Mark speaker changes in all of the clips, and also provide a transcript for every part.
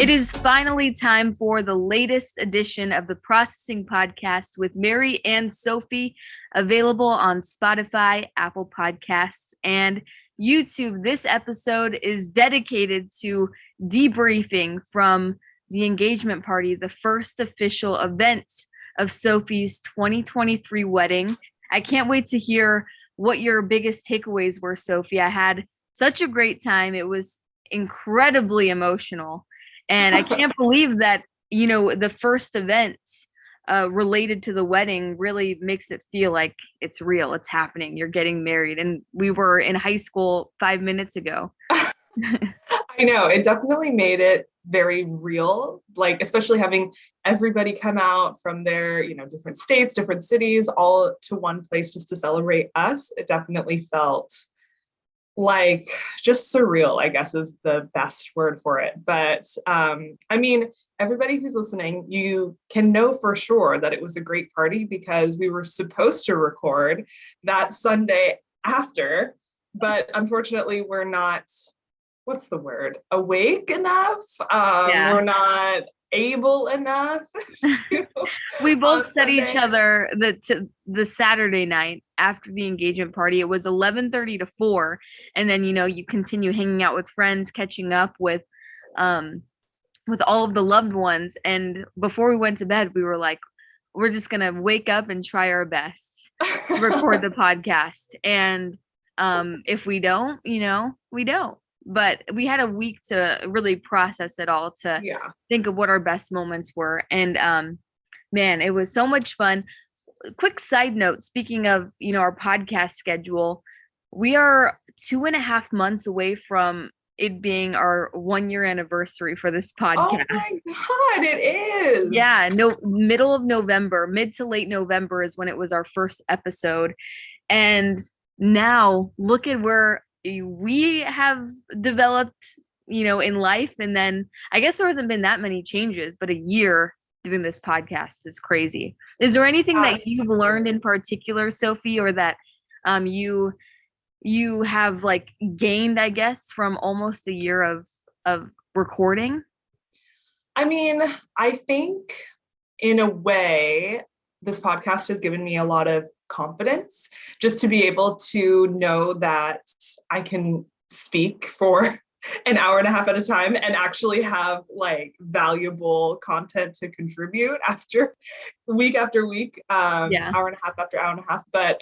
Speaker 1: It is finally time for the latest edition of the Processing Podcast with Mary and Sophie, available on Spotify, Apple Podcasts, and YouTube. This episode is dedicated to debriefing from the engagement party, the first official event of Sophie's 2023 wedding. I can't wait to hear what your biggest takeaways were, Sophie. I had such a great time. It was incredibly emotional. And I can't believe that, the first event related to the wedding really makes it feel like it's real. It's happening. You're getting married. And we were in high school 5 minutes ago.
Speaker 2: I know. It definitely made it very real, like especially having everybody come out from their, different states, different cities, all to one place just to celebrate us. It definitely felt like just surreal, I guess is the best word for it. But everybody who's listening, you can know for sure that it was a great party because we were supposed to record that Sunday after, but unfortunately we're not, what's the word, awake enough. We're not able enough.
Speaker 1: We both said each other the Saturday night after the engagement party, it was 11:30 to 4, and then you continue hanging out with friends, catching up with all of the loved ones. And before we went to bed, we were like, we're just gonna wake up and try our best to record the podcast. And if we don't, we don't. But we had a week to really process it all, to think of what our best moments were. And man, it was so much fun. Quick side note, speaking of, our podcast schedule, we are 2.5 months away from it being our 1-year anniversary for this podcast.
Speaker 2: Oh my God, it is.
Speaker 1: Yeah, middle of November, mid to late November is when it was our first episode. And now look at where we have developed, in life. And then I guess there hasn't been that many changes, but a year doing this podcast is crazy. Is there anything that you've learned in particular, Sophie, or that you have like gained, I guess, from almost a year of recording?
Speaker 2: I think in a way, this podcast has given me a lot of confidence just to be able to know that I can speak for an hour and a half at a time and actually have like valuable content to contribute after week, hour and a half after hour and a half. But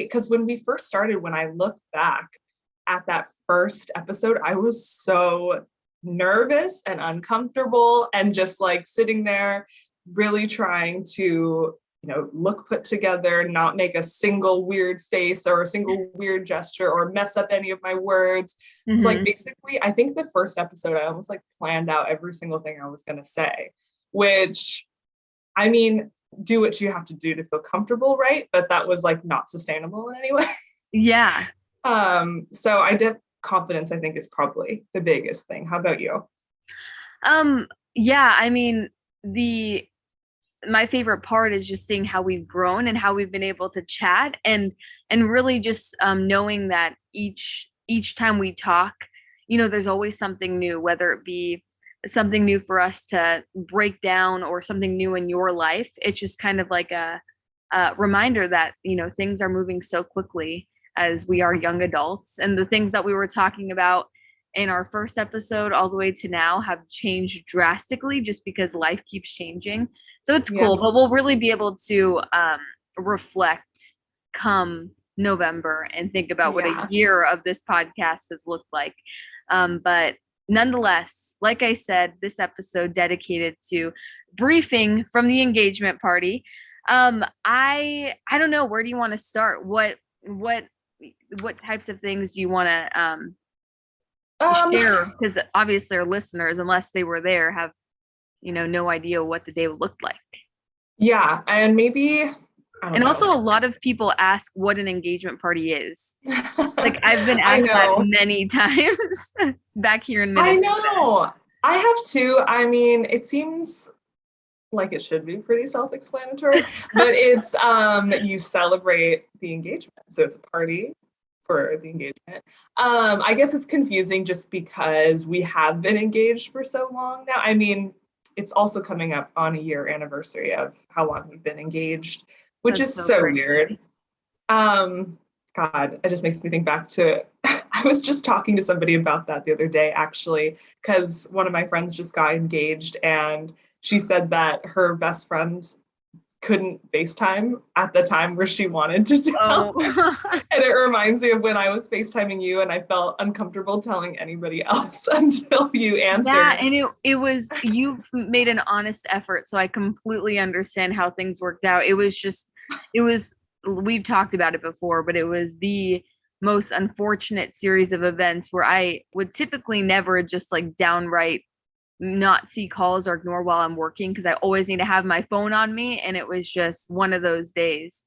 Speaker 2: because when we first started, when I look back at that first episode, I was so nervous and uncomfortable and just like sitting there really trying to look put together, not make a single weird face or a single weird gesture or mess up any of my words. Mm-hmm. So like basically, I think the first episode, I almost like planned out every single thing I was going to say, which do what you have to do to feel comfortable, right? But that was like not sustainable in any way.
Speaker 1: Yeah.
Speaker 2: So I did confidence, I think, is probably the biggest thing. How about you?
Speaker 1: Yeah, my favorite part is just seeing how we've grown and how we've been able to chat and really just knowing that each time we talk, there's always something new, whether it be something new for us to break down or something new in your life. It's just kind of like a reminder that, things are moving so quickly as we are young adults, and the things that we were talking about in our first episode all the way to now have changed drastically just because life keeps changing. So it's cool, but we'll really be able to reflect come November and think about what a year of this podcast has looked like. But nonetheless, like I said, this episode dedicated to briefing from the engagement party. I don't know, where do you want to start? What types of things do you want to share? Because obviously our listeners, unless they were there, have no idea what the day looked like.
Speaker 2: Yeah, and maybe
Speaker 1: and also a lot of people ask what an engagement party is. Like I've been asked that many times back here in Minnesota.
Speaker 2: I know. I have too. It seems like it should be pretty self-explanatory, but it's you celebrate the engagement. So it's a party for the engagement. I guess it's confusing just because we have been engaged for so long now. I mean, it's also coming up on a year anniversary of how long we've been engaged, which
Speaker 1: That's
Speaker 2: is
Speaker 1: so
Speaker 2: so
Speaker 1: great.
Speaker 2: weird. God, it just makes me think back to, I was just talking to somebody about that the other day, actually, because one of my friends just got engaged and she said that her best friend couldn't FaceTime at the time where she wanted to tell
Speaker 1: Oh,
Speaker 2: her. And it reminds me of when I was FaceTiming you and I felt uncomfortable telling anybody else until you
Speaker 1: yeah,
Speaker 2: answered.
Speaker 1: and it was you made an honest effort, so I completely understand how things worked out. It was we've talked about it before, but it was the most unfortunate series of events where I would typically never just like downright not see calls or ignore while I'm working because I always need to have my phone on me, and it was just one of those days.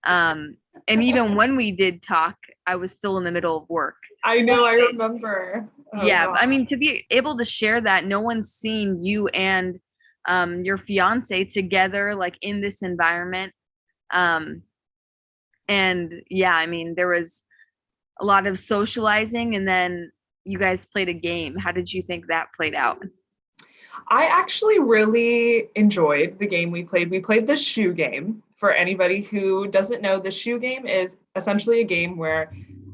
Speaker 1: Um, and even when we did talk, I was still in the middle of work.
Speaker 2: I
Speaker 1: So
Speaker 2: know, I remember. Oh,
Speaker 1: yeah, I
Speaker 2: God.
Speaker 1: mean, to be able to share that, no one's seen you and your fiance together like in this environment. Um, and yeah, I mean, there was a lot of socializing, and then you guys played a game. How did you think that played out?
Speaker 2: I actually really enjoyed the game we played. We played the shoe game. For anybody who doesn't know, the shoe game is essentially a game where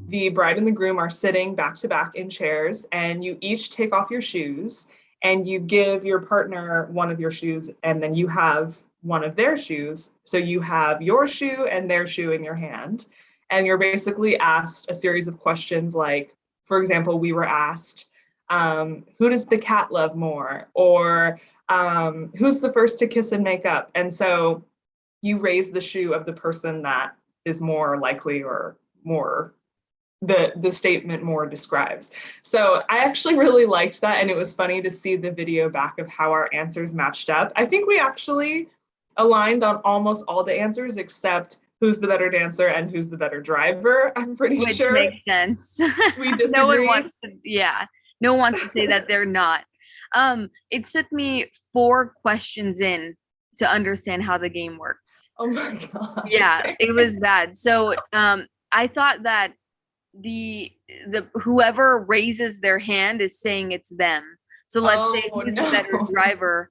Speaker 2: the bride and the groom are sitting back to back in chairs, and you each take off your shoes and you give your partner one of your shoes, and then you have one of their shoes. So you have your shoe and their shoe in your hand. And you're basically asked a series of questions like, for example, we were asked, who does the cat love more? Or who's the first to kiss and make up? And so you raise the shoe of the person that is more likely or more the statement more describes. So I actually really liked that. And it was funny to see the video back of how our answers matched up. I think we actually aligned on almost all the answers except who's the better dancer and who's the better driver. I'm pretty
Speaker 1: Which
Speaker 2: sure
Speaker 1: makes sense.
Speaker 2: we
Speaker 1: No one
Speaker 2: disagreed.
Speaker 1: wants to, yeah, no one wants to say that they're not. It took me 4 questions in to understand how the game worked.
Speaker 2: Oh my God.
Speaker 1: Yeah, it was bad. So, I thought that the the whoever raises their hand is saying it's them. So let's say
Speaker 2: Oh
Speaker 1: who's the better
Speaker 2: no.
Speaker 1: driver.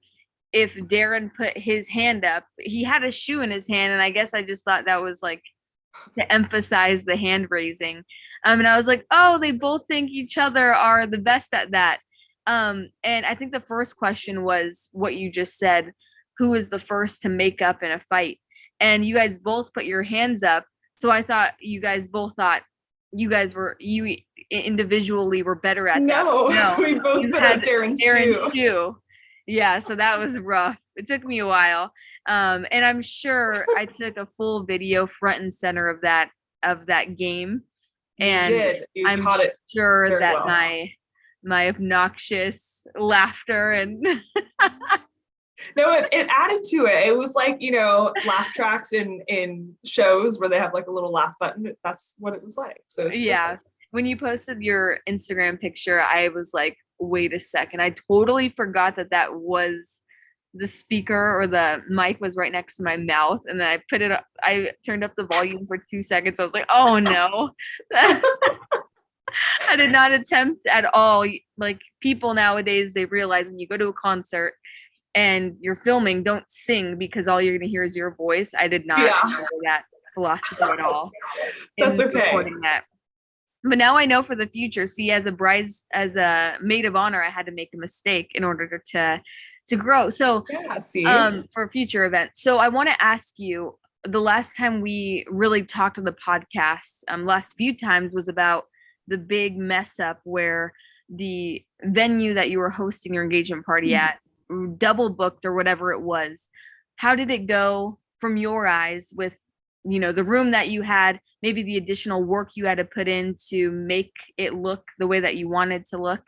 Speaker 1: If Darren put his hand up, he had a shoe in his hand, and I guess I just thought that was like to emphasize the hand raising. And I was like, oh, they both think each other are the best at that. And I think the first question was what you just said, who is the first to make up in a fight? And you guys both put your hands up. So I thought you guys both thought you individually were better at that.
Speaker 2: No,
Speaker 1: No,
Speaker 2: we both
Speaker 1: you
Speaker 2: put up
Speaker 1: had
Speaker 2: Darren's
Speaker 1: Aaron's
Speaker 2: shoe.
Speaker 1: shoe. Yeah, so that was rough. It took me a while. And I'm sure I took a full video front and center of that game.
Speaker 2: You
Speaker 1: And
Speaker 2: did. You
Speaker 1: I'm
Speaker 2: caught it
Speaker 1: sure
Speaker 2: very
Speaker 1: that
Speaker 2: well.
Speaker 1: my obnoxious laughter and
Speaker 2: No, it added to it. It was like, laugh tracks in shows where they have like a little laugh button. That's what it was like. So it's
Speaker 1: yeah,
Speaker 2: perfect.
Speaker 1: when you posted your Instagram picture, I was like, wait a second. I totally forgot that that was the speaker or the mic was right next to my mouth. And then I put it up, I turned up the volume for 2 seconds. I was like, oh no. I did not attempt at all. Like people nowadays, they realize when you go to a concert and you're filming, don't sing because all you're going to hear is your voice. I did not
Speaker 2: Yeah,
Speaker 1: follow that philosophy at all
Speaker 2: that's
Speaker 1: in
Speaker 2: okay.
Speaker 1: recording that. But now I know for the future. See, as a maid of honor, I had to make a mistake in order to grow. So,
Speaker 2: Yeah, see?
Speaker 1: for future events. So I want to ask you, the last time we really talked on the podcast, last few times was about the big mess up where the venue that you were hosting your engagement party at double booked or whatever it was. How did it go from your eyes with, the room that you had, maybe the additional work you had to put in to make it look the way that you wanted to look?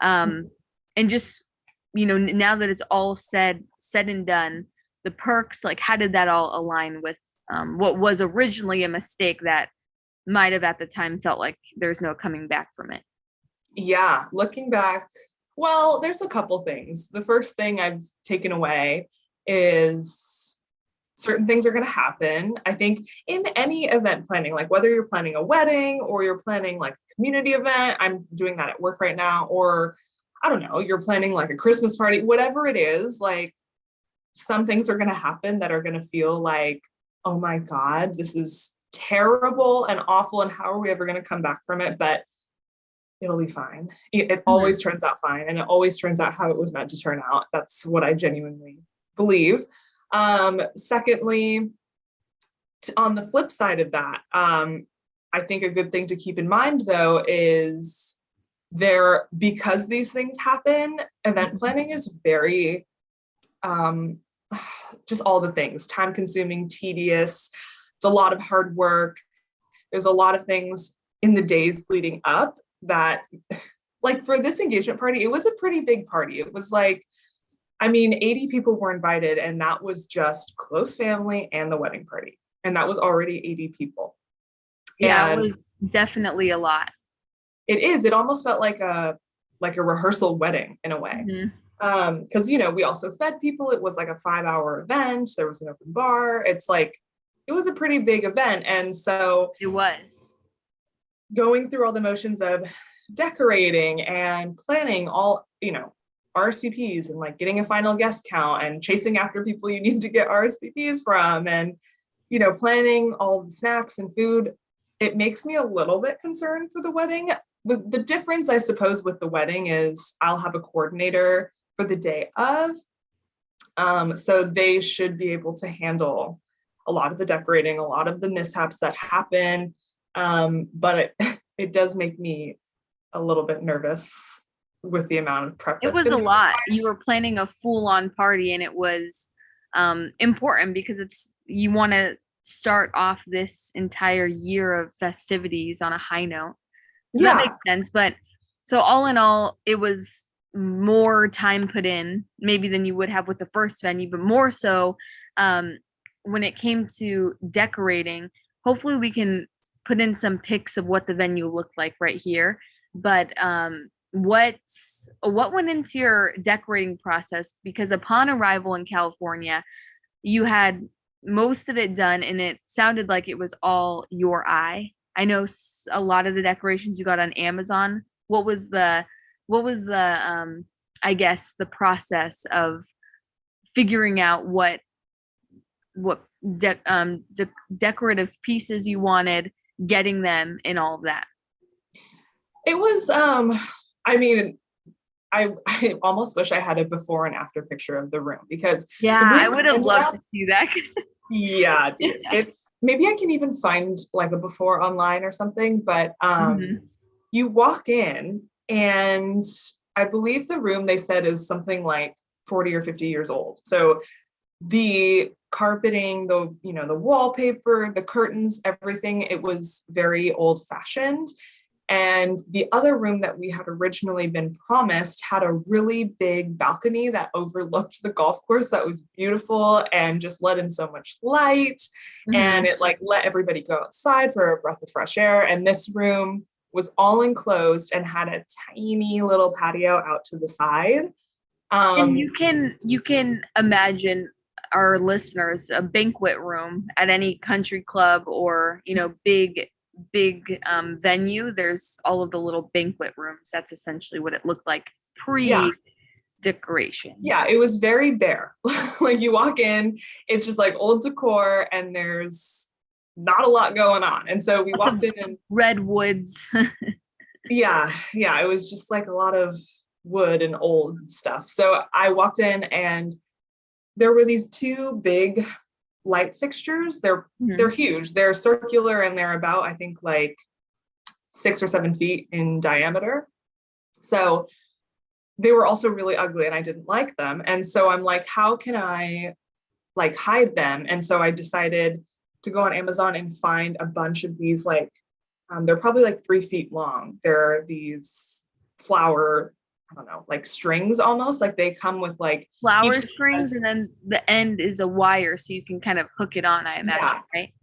Speaker 1: And just, now that it's all said and done, the perks, like how did that all align with what was originally a mistake that might have at the time felt like there's no coming back from it?
Speaker 2: Yeah, looking back, well, there's a couple things. The first thing I've taken away is certain things are going to happen. I think in any event planning, like whether you're planning a wedding or you're planning like a community event, I'm doing that at work right now, or I don't know, you're planning like a Christmas party, whatever it is, like some things are going to happen that are going to feel like, oh my God, this is terrible and awful. And how are we ever going to come back from it? But it'll be fine. It always turns out fine. And it always turns out how it was meant to turn out. That's what I genuinely believe. Secondly, on the flip side of that, I think a good thing to keep in mind though is because these things happen, event planning is very, just all the things, time consuming, tedious. It's a lot of hard work. There's a lot of things in the days leading up that, like for this engagement party, it was a pretty big party. It was like, I mean, 80 people were invited, and that was just close family and the wedding party. And that was already 80 people.
Speaker 1: Yeah,
Speaker 2: And
Speaker 1: it was definitely a lot.
Speaker 2: it is, it almost felt like a rehearsal wedding in a way. Because we also fed people. It was like a 5-hour event. There was an open bar. It's like, it was a pretty big event. And so
Speaker 1: it was
Speaker 2: going through all the motions of decorating and planning all, RSVPs and like getting a final guest count and chasing after people you need to get RSVPs from, and planning all the snacks and food. It makes me a little bit concerned for the wedding. The difference, I suppose, with the wedding is I'll have a coordinator for the day of. So they should be able to handle a lot of the decorating, a lot of the mishaps that happen. But it does make me a little bit nervous with the amount of prep.
Speaker 1: It was a lot. You were planning a full-on party, and it was important because you want to start off this entire year of festivities on a high note. So that makes sense. But so all in all, it was more time put in maybe than you would have with the first venue, but more so when it came to decorating. Hopefully we can put in some pics of what the venue looked like right here. But what went into your decorating process? Because upon arrival in California, you had most of it done, and it sounded like it was all your eye. I know a lot of the decorations you got on Amazon. What was the I guess the process of figuring out what decorative pieces you wanted, getting them, and all of that?
Speaker 2: It was I mean, I almost wish I had a before and after picture of the room, because
Speaker 1: I would have loved to see that.
Speaker 2: Yeah, dude. It's, maybe I can even find like a before online or something, but you walk in, and I believe the room, they said, is something like 40 or 50 years old. So the carpeting, the wallpaper, the curtains, everything, it was very old fashioned. And the other room that we had originally been promised had a really big balcony that overlooked the golf course that was beautiful and just let in so much light. And it like let everybody go outside for a breath of fresh air. And this room was all enclosed and had a tiny little patio out to the side.
Speaker 1: And you can imagine, our listeners, a banquet room at any country club or big venue. There's all of the little banquet rooms. That's essentially what it looked like pre-decoration.
Speaker 2: Yeah, it was very bare. Like you walk in, it's just like old decor, and there's not a lot going on. And so we walked in and
Speaker 1: redwoods.
Speaker 2: yeah, it was just like a lot of wood and old stuff. So I walked in, and there were these two big light fixtures. They're huge. They're circular, and they're about, I think, like 6 or 7 feet in diameter. So they were also really ugly, and I didn't like them. And so I'm like, how can I like hide them? And so I decided to go on Amazon and find a bunch of these, like they're probably like 3 feet long. They're these flower, I don't know, like strings almost, like they come with like
Speaker 1: flower strings, and then the end is a wire, so you can kind of hook it on, I imagine, right?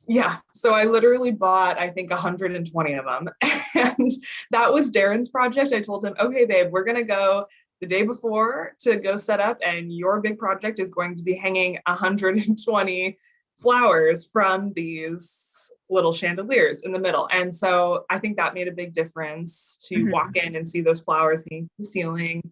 Speaker 2: Yeah. So I literally bought, I think, 120 of them. And that was Darren's project. I told him, okay, babe, we're going to go the day before to go set up, and your big project is going to be hanging 120 flowers from these little chandeliers in the middle. And so I think that made a big difference to walk in and see those flowers hanging from the ceiling.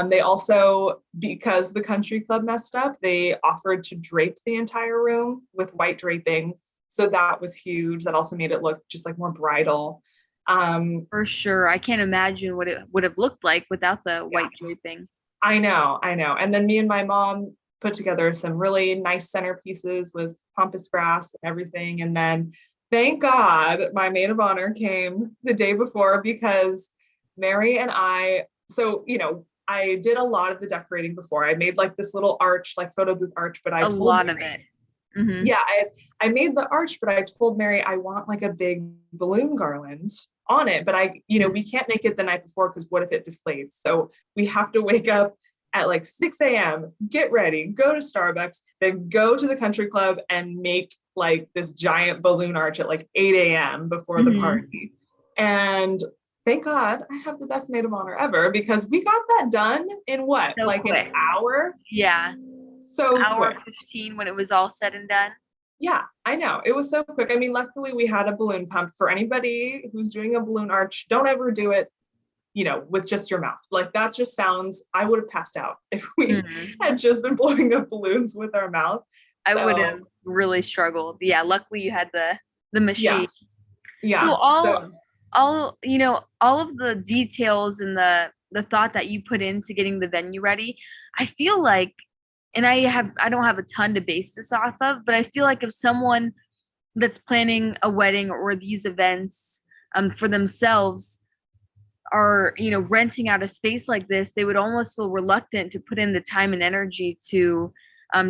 Speaker 2: They also, because the country club messed up, they offered to drape the entire room with white draping. So that was huge. That also made it look just like more bridal.
Speaker 1: For sure. I can't imagine what it would have looked like without the
Speaker 2: Yeah,
Speaker 1: white draping.
Speaker 2: I know, I know. And then me and my mom put together some really nice centerpieces with pampas grass and everything. And then thank God my maid of honor came the day before, because Mary and I, so, I did a lot of the decorating before. I made like this little arch, like photo booth arch, but I
Speaker 1: A
Speaker 2: told
Speaker 1: lot of
Speaker 2: Mary,
Speaker 1: it. Hmm.
Speaker 2: yeah, I made the arch, but I told Mary I want like a big balloon garland on it. But we can't make it the night before, because what if it deflates? So we have to wake up at like 6 a.m., get ready, go to Starbucks, then go to the country club and make like this giant balloon arch at like 8 a.m. before the
Speaker 1: Hmm.
Speaker 2: party. And thank God I have the best maid of honor ever, because we got that done in what,
Speaker 1: So
Speaker 2: like an
Speaker 1: quick.
Speaker 2: hour?
Speaker 1: Yeah.
Speaker 2: So
Speaker 1: Hour
Speaker 2: quick.
Speaker 1: 15 when it was all said and done.
Speaker 2: Yeah, I know. It was so quick. I mean, luckily we had a balloon pump. For anybody who's doing a balloon arch, don't ever do it, with just your mouth. Like that just sounds, I would have passed out if we
Speaker 1: Hmm.
Speaker 2: had just been blowing up balloons with our mouth.
Speaker 1: I would have
Speaker 2: So
Speaker 1: really struggled. Yeah, luckily you had the
Speaker 2: yeah,
Speaker 1: machine. So
Speaker 2: yeah.
Speaker 1: all
Speaker 2: So
Speaker 1: all all of the details and the thought that you put into getting the venue ready, I feel like, and I don't have a ton to base this off of, but I feel like if someone that's planning a wedding or these events for themselves are renting out a space like this, they would almost feel reluctant to put in the time and energy to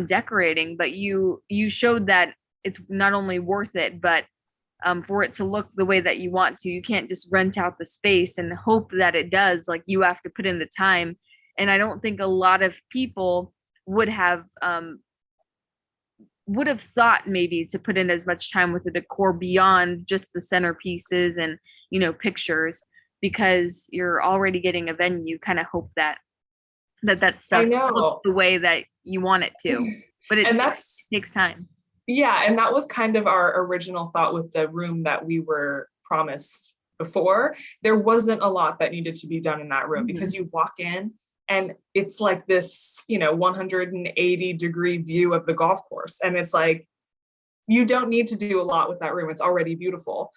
Speaker 1: decorating. But you showed that it's not only worth it, but for it to look the way that you want to. You can't just rent out the space and hope that it does. Like you have to put in the time. And I don't think a lot of people would have thought maybe to put in as much time with the decor beyond just the centerpieces and pictures, because you're already getting a venue. Kind of hope that
Speaker 2: I
Speaker 1: stuff looks
Speaker 2: know.
Speaker 1: the way that you want it to, but it
Speaker 2: And that's,
Speaker 1: takes time.
Speaker 2: yeah, and that was kind of our original thought with the room that we were promised before. There wasn't a lot that needed to be done in that room, because
Speaker 1: Mhm.
Speaker 2: you walk in and it's like this, 180-degree view of the golf course. And it's like, you don't need to do a lot with that room. It's already beautiful.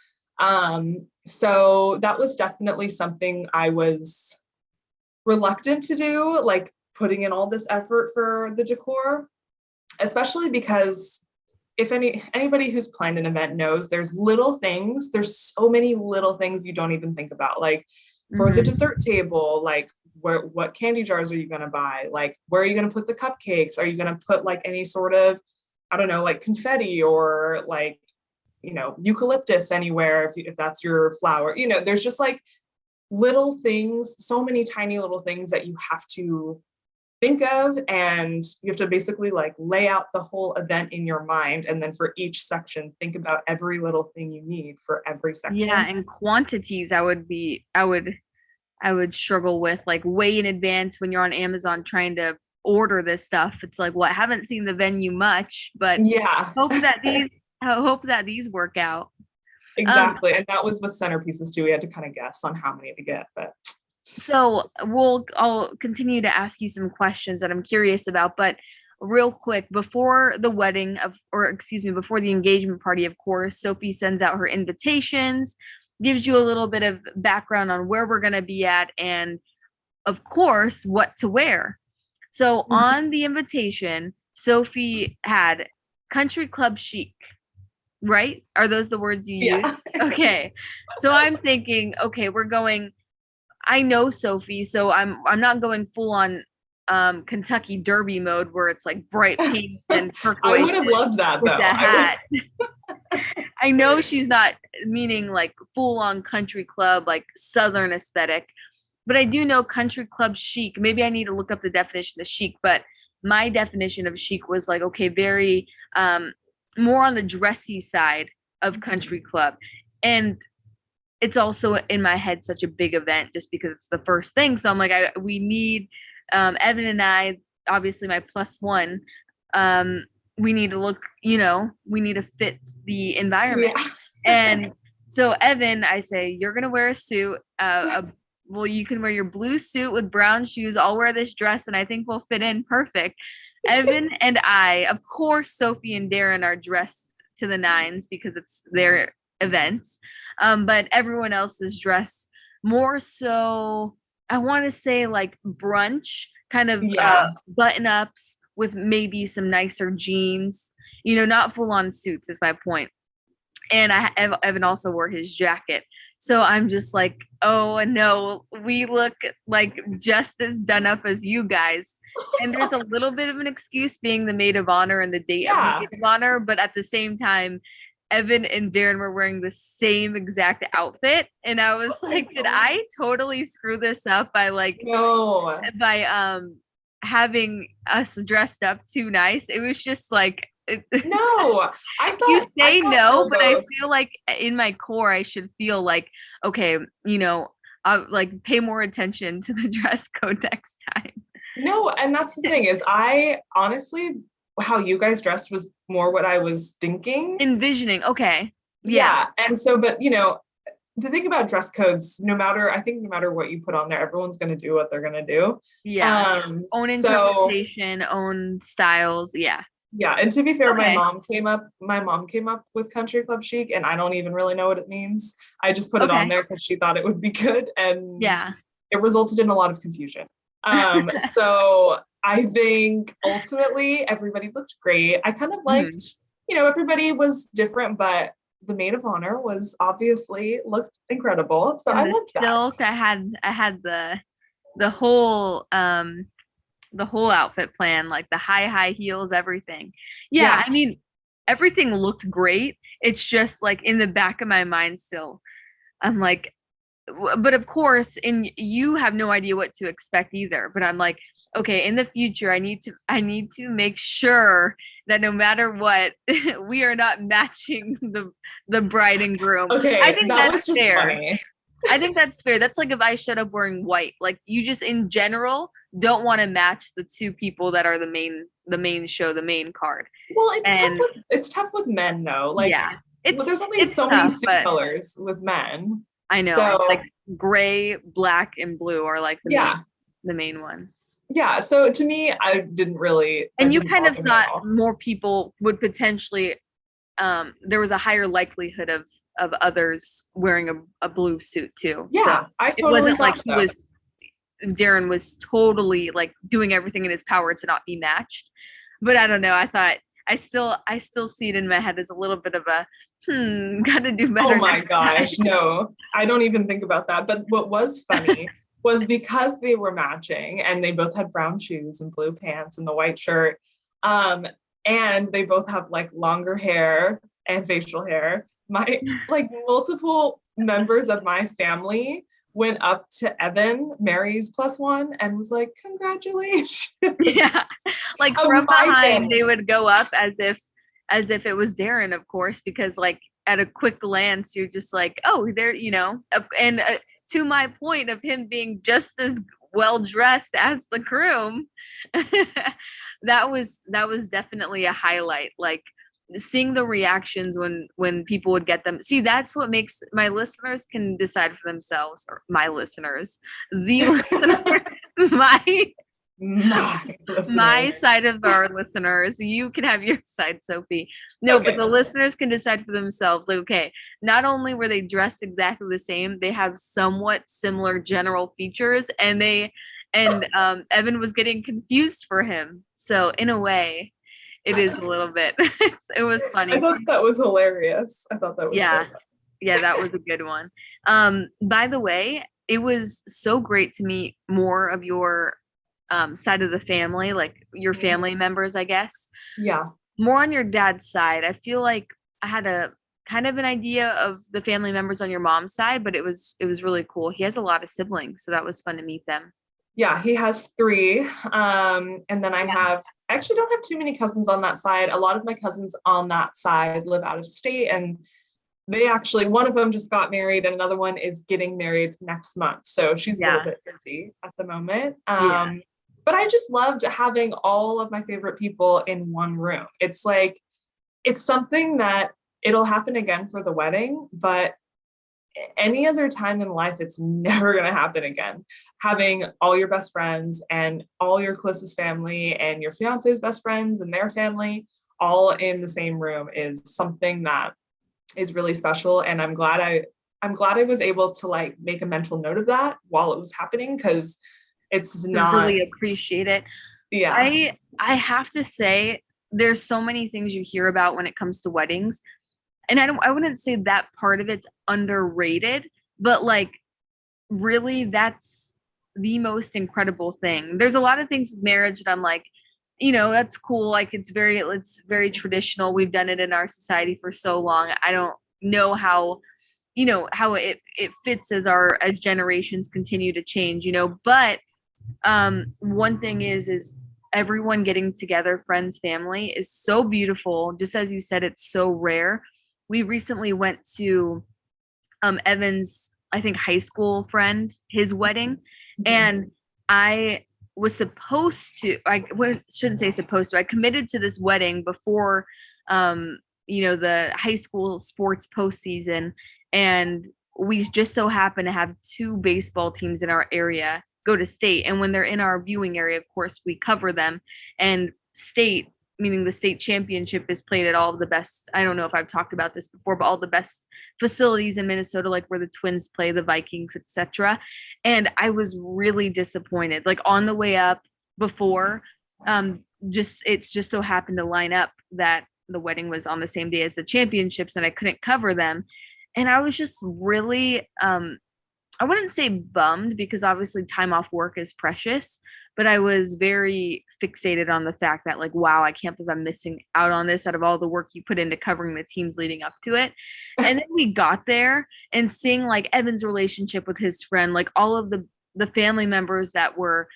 Speaker 2: So that was definitely something I was reluctant to do, like putting in all this effort for the decor, especially because if anybody who's planned an event knows, there's so many little things you don't even think about, like for the
Speaker 1: Mhm.
Speaker 2: dessert table, like what candy jars are you going to buy, like where are you going to put the cupcakes, are you going to put like any sort of, I don't know, like confetti or like eucalyptus anywhere, if that's your flower, there's just like little things, so many tiny little things that you have to think of, and you have to basically like lay out the whole event in your mind, and then for each section think about every little thing you need for every
Speaker 1: Yeah,
Speaker 2: section.
Speaker 1: and quantities I would struggle with, like way in advance when you're on Amazon trying to order this stuff. It's like, well, I haven't seen the venue much, but
Speaker 2: Yeah,
Speaker 1: hope that these I hope that these work out. Um,
Speaker 2: exactly. And that was with centerpieces too, we had to kind of guess on how many to get, but
Speaker 1: so I'll continue to ask you some questions that I'm curious about, but real quick, before the wedding of, or excuse me, before the engagement party, of course, Sophie sends out her invitations, gives you a little bit of background on where we're going to be at, and of course, what to wear. So on the invitation, Sophie had country club chic, right? Are those the words you use?
Speaker 2: yeah.
Speaker 1: Okay. So I'm thinking, okay, we're going, I know Sophie, so I'm not going full on Kentucky Derby mode where it's like bright pinks and
Speaker 2: I
Speaker 1: turquoise
Speaker 2: would have loved that
Speaker 1: with
Speaker 2: though.
Speaker 1: the
Speaker 2: I would.
Speaker 1: hat. I know she's not meaning like full on country club, like Southern aesthetic, but I do know country club chic. Maybe I need to look up the definition of chic, but my definition of chic was like, okay, very more on the dressy side of country club. And it's also in my head such a big event just because it's the first thing. So I'm like, we need Evan and I, obviously my plus one, um, we need to look, we need to fit the environment.
Speaker 2: Yeah.
Speaker 1: And so Evan, I say, you're gonna wear a suit. Well, you can wear your blue suit with brown shoes. I'll wear this dress, and I think we'll fit in perfect. Evan and I, of course, Sophie and Darren are dressed to the nines because it's their events. But everyone else is dressed more so, I want to say like brunch, kind of
Speaker 2: Yeah.
Speaker 1: button ups with maybe some nicer jeans, not full on suits, is my point. And Evan also wore his jacket. So I'm just like, oh no, we look like just as done up as you guys. And there's a little bit of an excuse being the maid of honor and the date of the
Speaker 2: Yeah.
Speaker 1: maid of honor, but at the same time, Evan and Darren were wearing the same exact outfit. And I was like, did I totally screw this up
Speaker 2: No.
Speaker 1: by having us dressed up too nice? It was just like
Speaker 2: No.
Speaker 1: you
Speaker 2: I
Speaker 1: say
Speaker 2: thought
Speaker 1: no,
Speaker 2: for
Speaker 1: but I
Speaker 2: both.
Speaker 1: feel like in my core I should feel like, okay, I like pay more attention to the dress code next time.
Speaker 2: No, and that's the thing is I honestly how you guys dressed was more what I was thinking.
Speaker 1: Envisioning, okay. Yeah.
Speaker 2: Yeah. And so, but the thing about dress codes, I think no matter what you put on there, everyone's gonna do what they're gonna do.
Speaker 1: Yeah. Own
Speaker 2: So
Speaker 1: interpretation, own styles. Yeah.
Speaker 2: yeah, and to be fair,
Speaker 1: Okay.
Speaker 2: my mom came up with country club chic, and I don't even really know what it means. I just put it on
Speaker 1: Okay.
Speaker 2: there because she thought it would be good, and
Speaker 1: Yeah.
Speaker 2: it resulted in a lot of confusion. So I think ultimately everybody looked great. I kind of
Speaker 1: Mhm.
Speaker 2: liked, everybody was different, but the maid of honor was obviously looked incredible. So
Speaker 1: And
Speaker 2: I
Speaker 1: the
Speaker 2: loved that.
Speaker 1: silk, I had the whole the whole outfit plan, like the high heels, everything. Yeah,
Speaker 2: Yeah.
Speaker 1: I mean, everything looked great. It's just like in the back of my mind still, I'm like, but of course, and you have no idea what to expect either. But I'm like, okay, in the future, I need to make sure that no matter what, we are not matching the bride and groom. I
Speaker 2: Okay,
Speaker 1: think
Speaker 2: that
Speaker 1: that's
Speaker 2: was just
Speaker 1: fair.
Speaker 2: funny.
Speaker 1: I think that's fair. That's like if I showed up wearing white. Like you just in general don't want to match the two people that are the main show, the main card.
Speaker 2: Well,
Speaker 1: And
Speaker 2: it's tough with men though. Like,
Speaker 1: yeah,
Speaker 2: well, there's only
Speaker 1: it's
Speaker 2: so many
Speaker 1: tough,
Speaker 2: suit
Speaker 1: but
Speaker 2: colors with men.
Speaker 1: I know like
Speaker 2: So
Speaker 1: gray, black, and blue are like the main
Speaker 2: yeah,
Speaker 1: the main ones.
Speaker 2: yeah. So to me, that
Speaker 1: And you
Speaker 2: didn't
Speaker 1: kind of
Speaker 2: bother me at
Speaker 1: thought
Speaker 2: all.
Speaker 1: more people would potentially there was a higher likelihood of others wearing a blue suit too. So
Speaker 2: Yeah, I
Speaker 1: it
Speaker 2: totally
Speaker 1: wasn't like
Speaker 2: thought
Speaker 1: he
Speaker 2: so.
Speaker 1: was Darren was totally like doing everything in his power to not be matched. But I don't know. I thought I still see it in my head as a little bit of a gotta do
Speaker 2: Oh
Speaker 1: better
Speaker 2: my
Speaker 1: next time.
Speaker 2: gosh, no, I don't even think about that. But what was funny was because they were matching and they both had brown shoes and blue pants and the white shirt. Um, and they both have like longer hair and facial hair. My like multiple members of my family went up to Evan, Mary's plus one, and was like, congratulations.
Speaker 1: Yeah. Like
Speaker 2: Of
Speaker 1: from
Speaker 2: my
Speaker 1: behind they
Speaker 2: family.
Speaker 1: would go up as if it was Darren, of course, because like at a quick glance you're just like, oh, there, and to my point of him being just as well dressed as the groom, that was definitely a highlight. Like seeing the reactions when people would get them. See, that's what makes my listeners can decide for themselves, or my listeners, the listener, my
Speaker 2: My
Speaker 1: my
Speaker 2: listeners.
Speaker 1: side of our listeners. You can have your side, Sophie. No, but
Speaker 2: Okay.
Speaker 1: the listeners can decide for themselves. Like, okay, not only were they dressed exactly the same, they have somewhat similar general features, and Evan was getting confused for him. So in a way, it is a little bit. It was
Speaker 2: I
Speaker 1: funny.
Speaker 2: thought that was hilarious. I thought that was so
Speaker 1: Yeah,
Speaker 2: funny.
Speaker 1: yeah, that was a good one. By the way, it was so great to meet more of your side of the family, like your
Speaker 2: Mhm.
Speaker 1: family members, I guess.
Speaker 2: Yeah.
Speaker 1: More on your dad's side. I feel like I had a kind of an idea of the family members on your mom's side, but it was really cool. He has a lot of siblings, so that was fun to meet them.
Speaker 2: Yeah, he has three. And then
Speaker 1: Yeah.
Speaker 2: I actually don't have too many cousins on that side. A lot of my cousins on that side live out of state, and they actually, one of them just got married and another one is getting married next month. So she's a little
Speaker 1: Yeah.
Speaker 2: bit busy at the moment.
Speaker 1: Yeah.
Speaker 2: But I just loved having all of my favorite people in one room. It's like, it's something that it'll happen again for the wedding, but any other time in life, it's never going to happen again. Having all your best friends and all your closest family and your fiance's best friends and their family all in the same room is something that is really special. And I'm glad I was able to like make a mental note of that while it was happening, because it's
Speaker 1: To
Speaker 2: not,
Speaker 1: really appreciate it.
Speaker 2: yeah.
Speaker 1: I have to say there's so many things you hear about when it comes to weddings. And I wouldn't say that part of it's underrated, but like really that's the most incredible thing. There's a lot of things with marriage that I'm like, that's cool. Like it's very traditional. We've done it in our society for so long. I don't know how it fits as generations continue to change, but one thing is everyone getting together, friends, family, is so beautiful. Just as you said, it's so rare. We recently went to Evan's, I think, high school friend, his wedding,
Speaker 2: Mhm.
Speaker 1: and I was supposed to, shouldn't say supposed to, I committed to this wedding before the high school sports postseason, and we just so happen to have two baseball teams in our area go to state. And when they're in our viewing area, of course, we cover them. And state, meaning the state championship, is played at all of the best. I don't know if I've talked about this before, but all the best facilities in Minnesota, like where the Twins play, the Vikings, etc. And I was really disappointed. Like on the way up before, just it's just so happened to line up that the wedding was on the same day as the championships, and I couldn't cover them. And I was just really I wouldn't say bummed, because obviously time off work is precious, but I was very fixated on the fact that, like, wow, I can't believe I'm missing out on this out of all the work you put into covering the teams leading up to it. And then we got there and seeing like Evan's relationship with his friend, like all of the family members that were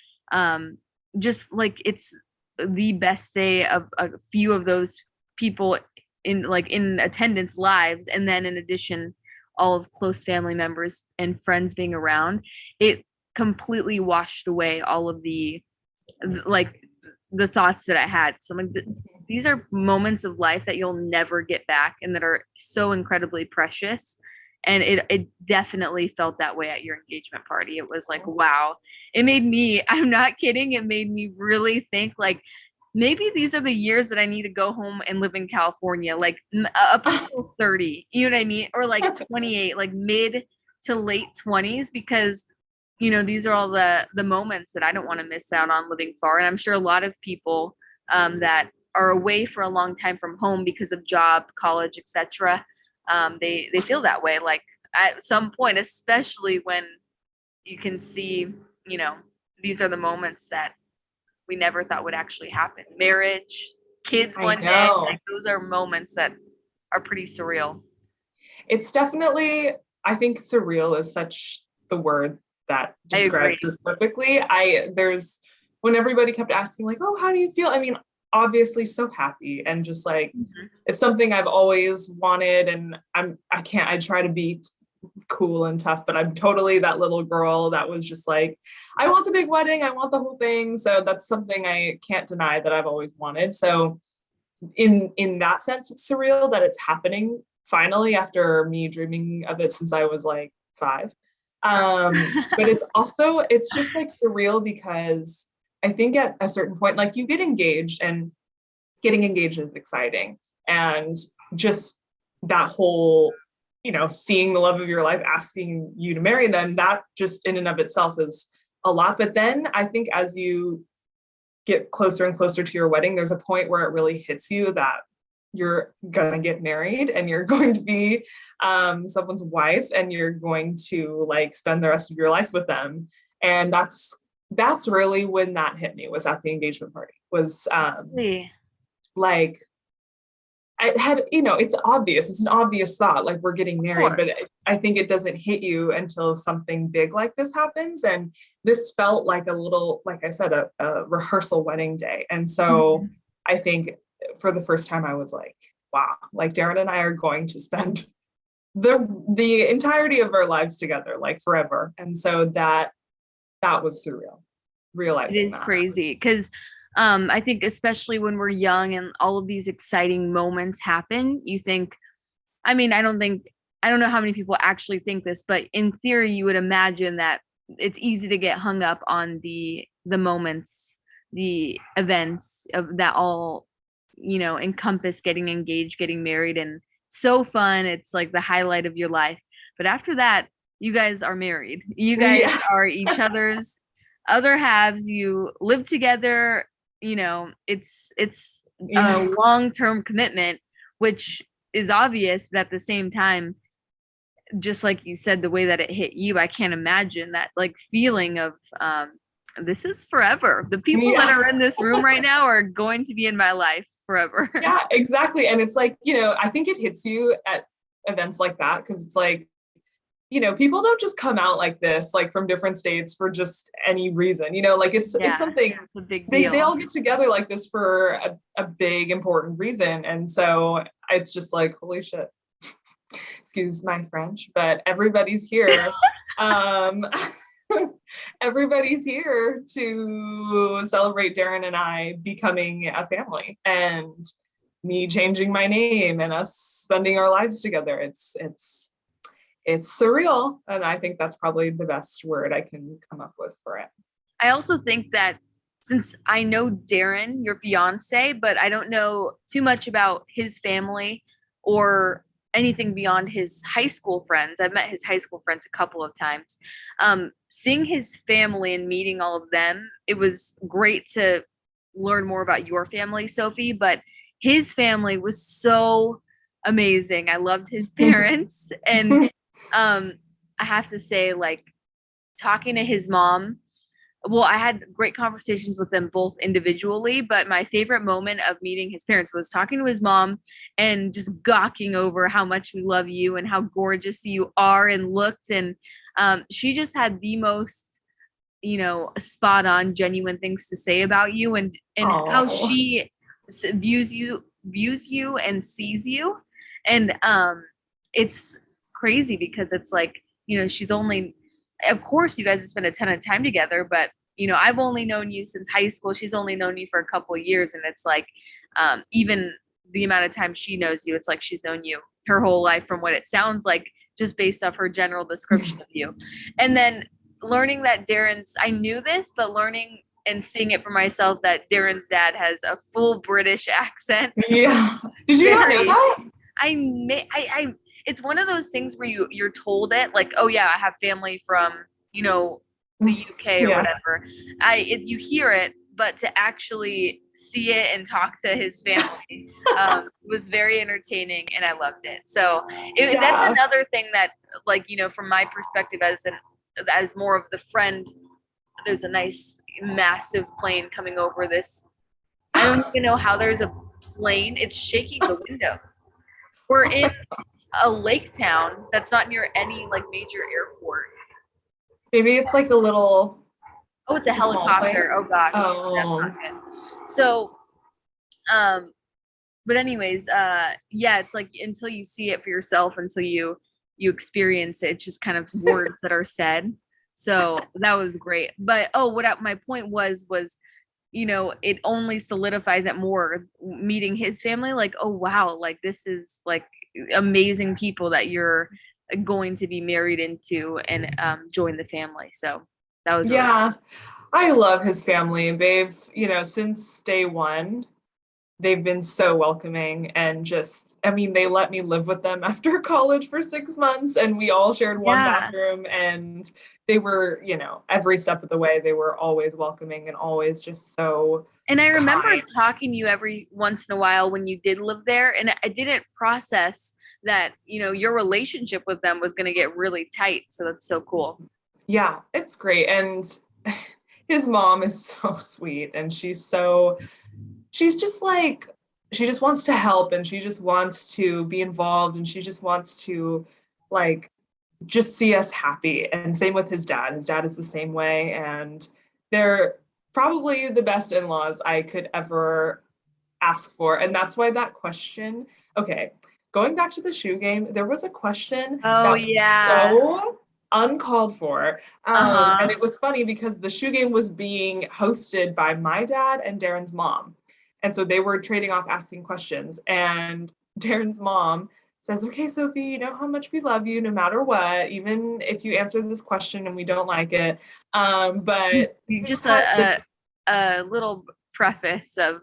Speaker 1: just like it's the best day of a few of those people in attendance lives, and then in addition all of close family members and friends being around, it completely washed away all of like the thoughts that I had. So I'm like, these are moments of life that you'll never get back and that are so incredibly precious. And it definitely felt that way at your engagement party. It was like, wow. It made me, I'm not kidding, it made me really think like maybe these are the years that I need to go home and live in California, like up until 30, you know what I mean? Or like 28, like mid to late 20s, because these are all the moments that I don't want to miss out on living far. And I'm sure a lot of people that are away for a long time from home because of job, college, etc. They feel that way. Like at some point, especially when you can see, you know, these are the moments that we never thought would actually happen. Marriage, kids
Speaker 2: I
Speaker 1: one day,
Speaker 2: know.
Speaker 1: like those are moments that are pretty surreal.
Speaker 2: It's definitely, I think surreal is such the word that
Speaker 1: I
Speaker 2: describes
Speaker 1: agree.
Speaker 2: this perfectly. When everybody kept asking, like, oh, how do you feel? I mean, obviously so happy and just like,
Speaker 1: Mhm.
Speaker 2: it's something I've always wanted. And I try to be cool and tough, but I'm totally that little girl that was just like, I want the big wedding. I want the whole thing. So that's something I can't deny that I've always wanted. So in that sense, it's surreal that it's happening finally after me dreaming of it since I was like 5. But it's just like surreal because I think at a certain point, like you get engaged and getting engaged is exciting. And just that whole, seeing the love of your life, asking you to marry them, that just in and of itself is a lot. But then I think as you get closer and closer to your wedding, there's a point where it really hits you that you're going to get married and you're going to be someone's wife and you're going to like spend the rest of your life with them. And that's really when that hit me, was at the engagement party, was
Speaker 1: Really?
Speaker 2: like I had, it's an obvious thought, like we're getting
Speaker 1: Of
Speaker 2: married,
Speaker 1: course.
Speaker 2: but I think it doesn't hit you until something big like this happens. And this felt like a little, like I said, a rehearsal wedding day. And so
Speaker 1: Mhm.
Speaker 2: I think for the first time I was like, wow, like Darren and I are going to spend the entirety of our lives together, like forever. And so that was surreal,
Speaker 1: It
Speaker 2: realizing
Speaker 1: is
Speaker 2: that.
Speaker 1: crazy because I think especially when we're young and all of these exciting moments happen, you think, I mean, I don't know how many people actually think this, but in theory, you would imagine that it's easy to get hung up on the moments, the events of that all, encompass getting engaged, getting married, and so fun. It's like the highlight of your life. But after that, you guys are married. You guys
Speaker 2: Yeah.
Speaker 1: are each other's other halves. You live together. It's a
Speaker 2: Yeah.
Speaker 1: long-term commitment, which is obvious, but at the same time, just like you said, the way that it hit you, I can't imagine that like feeling of this is forever. The people that
Speaker 2: Yeah.
Speaker 1: are in this room right now are going to be in my life forever.
Speaker 2: Yeah, exactly. And it's like, I think it hits you at events like that because it's like, people don't just come out like this, like from different states for just any reason, like it's
Speaker 1: Yeah,
Speaker 2: something
Speaker 1: it's a big
Speaker 2: they
Speaker 1: deal.
Speaker 2: all get together like this for a big important reason. And so it's just like, holy shit, excuse my French, but everybody's here. Um, everybody's here to celebrate Darren and I becoming a family and me changing my name and us spending our lives together. It's surreal. And I think that's probably the best word I can come up with for it.
Speaker 1: I also think that since I know Darren, your fiance, but I don't know too much about his family or anything beyond his high school friends. I've met his high school friends a couple of times. Seeing his family and meeting all of them, it was great to learn more about your family, Sophie, but his family was so amazing. I loved his parents. And um, I have to say, like, talking to his mom, well, I had great conversations with them both individually, but my favorite moment of meeting his parents was talking to his mom and just gawking over how much we love you and how gorgeous you are and looked. And she just had the most, spot on, genuine things to say about you and how
Speaker 2: Oh,
Speaker 1: she views you and sees you. And it's crazy because it's like, she's only, of course you guys have spent a ton of time together, but I've only known you since high school. She's only known you for a couple of years, and it's like even the amount of time she knows you, it's like she's known you her whole life from what it sounds like, just based off her general description of you. And then learning that I knew this, but learning and seeing it for myself that Darren's dad has a full British accent.
Speaker 2: yeah. Did you not know
Speaker 1: Very,
Speaker 2: that?
Speaker 1: it's one of those things where you're told it like, oh yeah, I have family from, the UK or
Speaker 2: Yeah.
Speaker 1: whatever. You hear it, but to actually see it and talk to his family was very entertaining, and I loved it. So that's
Speaker 2: Yeah.
Speaker 1: another thing that, like, from my perspective as more of the friend, there's a nice massive plane coming over this. I don't even know how there's a plane. It's shaking the window. We're in a lake town that's not near any like major airport.
Speaker 2: Maybe it's like a little,
Speaker 1: Oh, it's a
Speaker 2: it's a small
Speaker 1: helicopter.
Speaker 2: plane.
Speaker 1: Oh gosh, that's not
Speaker 2: Oh,
Speaker 1: good. So, um, but anyways, yeah, it's like until you see it for yourself, until you experience it, it's just kind of words that are said. So that was great. But my point was, it only solidifies it more meeting his family. Like, oh wow, like this is like amazing people that you're going to be married into and join the family. So that was really
Speaker 2: yeah. I love his family. They've, since day one, they've been so welcoming and just, I mean, they let me live with them after college for 6 months and we all shared one
Speaker 1: yeah.
Speaker 2: bathroom and they were, every step of the way, they were always welcoming and always just so
Speaker 1: And I remember
Speaker 2: kind.
Speaker 1: talking to you every once in a while when you did live there, and I didn't process that, your relationship with them was going to get really tight. So that's so cool.
Speaker 2: Yeah, it's great. And his mom is so sweet and she's just like, she just wants to help and she just wants to be involved and she just wants to like just see us happy. And same with his dad. His dad is the same way. And they're probably the best in-laws I could ever ask for. And that's why that question, okay, going back to the shoe game, there was a question
Speaker 1: Oh
Speaker 2: that was
Speaker 1: yeah.
Speaker 2: so uncalled for. And
Speaker 1: Uh-huh.
Speaker 2: it was funny because the shoe game was being hosted by my dad and Darren's mom. And so they were trading off asking questions. And Darren's mom says, okay, Sophie, you know how much we love you no matter what, even if you answer this question and we don't like it. But who
Speaker 1: Just
Speaker 2: has the,
Speaker 1: a little preface of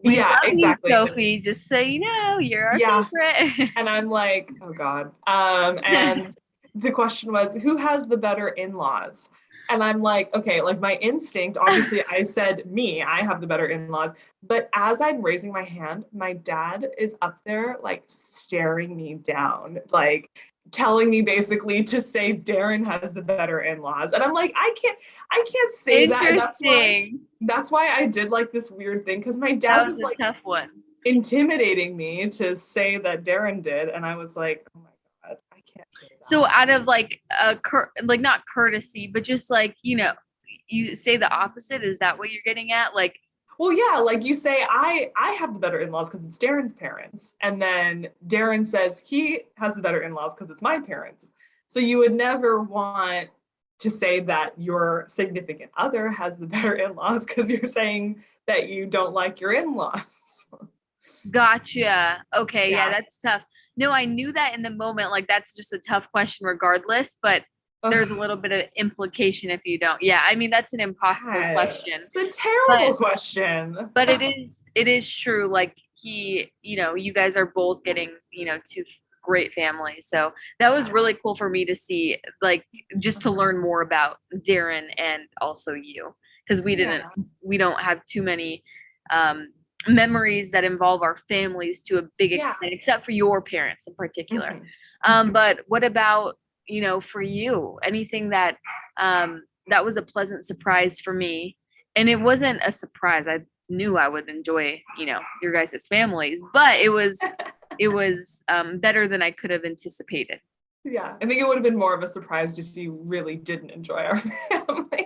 Speaker 1: we
Speaker 2: yeah,
Speaker 1: love you,
Speaker 2: exactly.
Speaker 1: Sophie, just so you know, you're our
Speaker 2: Yeah.
Speaker 1: favorite.
Speaker 2: And I'm like, oh God. And the question was, who has the better in-laws? And I'm like, okay, like my instinct, obviously I said me, I have the better in-laws. But as I'm raising my hand, my dad is up there like staring me down, like telling me basically to say Darren has the better in-laws. And I'm like, I can't say that. And
Speaker 1: Interesting.
Speaker 2: that's why I did like this weird thing because my
Speaker 1: That
Speaker 2: dad
Speaker 1: was
Speaker 2: was
Speaker 1: a
Speaker 2: like
Speaker 1: tough one.
Speaker 2: intimidating me to say that Darren did, and I was like, oh my God, I can't say
Speaker 1: So
Speaker 2: that.
Speaker 1: out of like like not courtesy, but just like, you say the opposite. Is that what you're getting at? Like,
Speaker 2: Well, yeah, like you say, I have the better in-laws because it's Darren's parents, and then Darren says he has the better in-laws because it's my parents. So you would never want to say that your significant other has the better in-laws because you're saying that you don't like your in-laws.
Speaker 1: gotcha. Okay, yeah,
Speaker 2: Yeah.
Speaker 1: that's tough. No, I knew that in the moment. Like, that's just a tough question regardless, but there's a
Speaker 2: Ugh,
Speaker 1: little bit of implication if you don't. Yeah, I mean, that's an impossible
Speaker 2: God,
Speaker 1: question.
Speaker 2: it's a
Speaker 1: But
Speaker 2: terrible question.
Speaker 1: but it is true. Like you guys are both getting, two great families. So that was really cool for me to see, like, just to learn more about Darren and also you, because
Speaker 2: Yeah.
Speaker 1: we don't have too many um memories that involve our families to a big
Speaker 2: Yeah.
Speaker 1: extent, except for your parents in particular.
Speaker 2: Mhm. Mhm.
Speaker 1: But what about, for you, anything that was a pleasant surprise for me? And it wasn't a surprise. I knew I would enjoy, your guys' families, but it was better than I could have anticipated.
Speaker 2: Yeah, I think it would have been more of a surprise if you really didn't enjoy our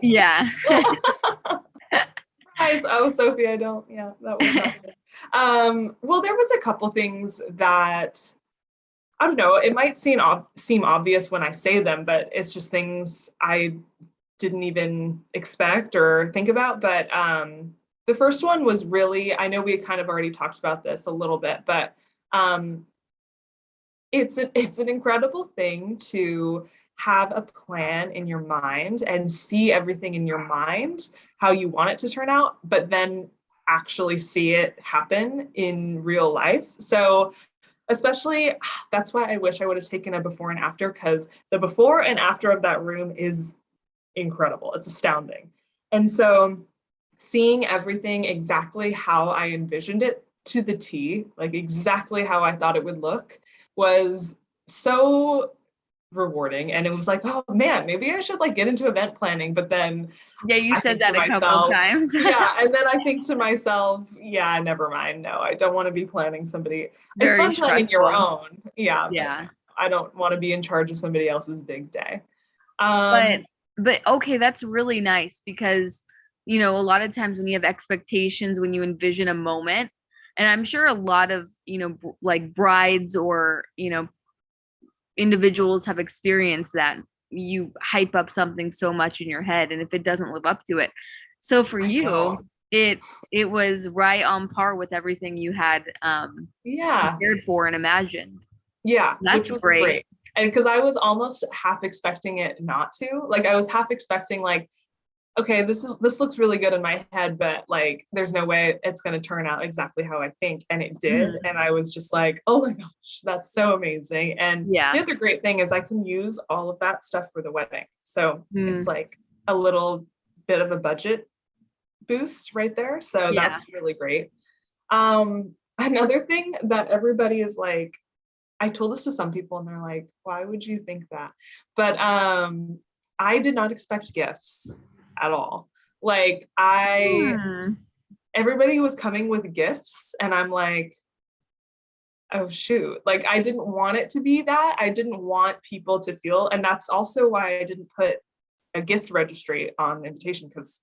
Speaker 1: Yeah.
Speaker 2: families. Surprise! Oh, Sophie, I don't. Yeah, that was not good. Well, there was a couple things that I don't know. It might seem obvious when I say them, but it's just things I didn't even expect or think about. But the first one was really. I know we kind of already talked about this a little bit, but um, it's an incredible thing to have a plan in your mind and see everything in your mind how you want it to turn out, but then actually see it happen in real life. So especially that's why I wish I would have taken a before and after because the before and after of that room is incredible. It's astounding. And so seeing everything exactly how I envisioned it to the T, like exactly how I thought it would look, was so rewarding. And it was like, oh man, maybe I should like get into event planning. But then
Speaker 1: Yeah, you
Speaker 2: I
Speaker 1: said
Speaker 2: think to
Speaker 1: that a couple
Speaker 2: myself,
Speaker 1: times.
Speaker 2: yeah. And then I think to myself, yeah, never mind. No, I don't want to be planning somebody. It's
Speaker 1: Very
Speaker 2: fun planning your
Speaker 1: stressful.
Speaker 2: own. Yeah, but no,
Speaker 1: Yeah.
Speaker 2: I don't want to be in charge of somebody else's big day.
Speaker 1: But
Speaker 2: Um,
Speaker 1: but okay, that's really nice because a lot of times when you have expectations, when you envision a moment, and I'm sure a lot of, like brides or, individuals have experienced that. You hype up something so much in your head, and if it doesn't live up to it. So for
Speaker 2: I
Speaker 1: you,
Speaker 2: know.
Speaker 1: it was right on par with everything you had
Speaker 2: Yeah.
Speaker 1: prepared for and imagined.
Speaker 2: Yeah,
Speaker 1: That's
Speaker 2: which was
Speaker 1: great.
Speaker 2: great. And because I was almost half expecting it not to. Like I was half expecting like, okay, this looks really good in my head, but like there's no way it's gonna turn out exactly how I think. And it did.
Speaker 1: Mhm.
Speaker 2: And I was just like, oh my gosh, that's so amazing. And
Speaker 1: Yeah.
Speaker 2: the other great thing is I can use all of that stuff for the wedding. So it's
Speaker 1: Mm,
Speaker 2: like a little bit of a budget boost right there. So
Speaker 1: yeah.
Speaker 2: that's really great. Another thing that everybody is like, I told this to some people and they're like, why would you think that? But I did not expect gifts at all. Like
Speaker 1: Hmm.
Speaker 2: everybody was coming with gifts and I'm like, oh shoot. Like I didn't want it to be that. I didn't want people to feel, and that's also why I didn't put a gift registry on the invitation because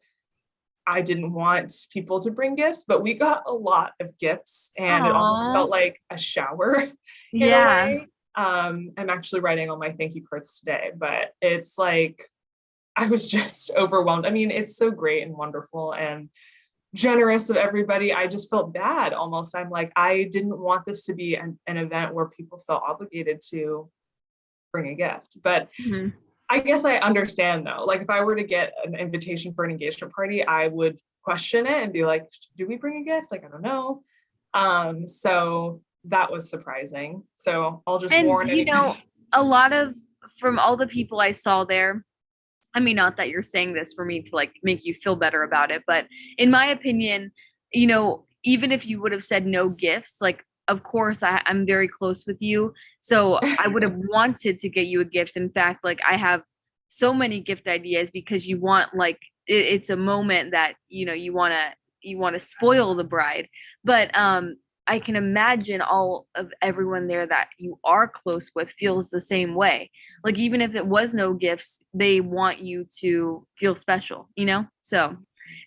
Speaker 2: I didn't want people to bring gifts, but we got a lot of gifts and it almost
Speaker 1: Aw.
Speaker 2: felt like a shower in a
Speaker 1: Yeah.
Speaker 2: way. I'm actually writing all my thank you cards today, but it's like I was just overwhelmed. I mean, it's so great and wonderful and generous of everybody. I just felt bad almost. I'm like, I didn't want this to be an event where people felt obligated to bring a gift. But
Speaker 1: Mhm.
Speaker 2: I guess I understand though. Like if I were to get an invitation for an engagement party, I would question it and be like, do we bring a gift? Like, I don't know. So that was surprising. So I'll just
Speaker 1: And
Speaker 2: warn anybody.
Speaker 1: a lot of from all the people I saw there, I mean, not that you're saying this for me to like make you feel better about it, but in my opinion, even if you would have said no gifts, like, of course, I'm very close with you. So I would have wanted to get you a gift. In fact, like, I have so many gift ideas because you want, like, it's a moment that, you want to spoil the bride. But I can imagine all of everyone there that you are close with feels the same way. Like even if it was no gifts, they want you to feel special. So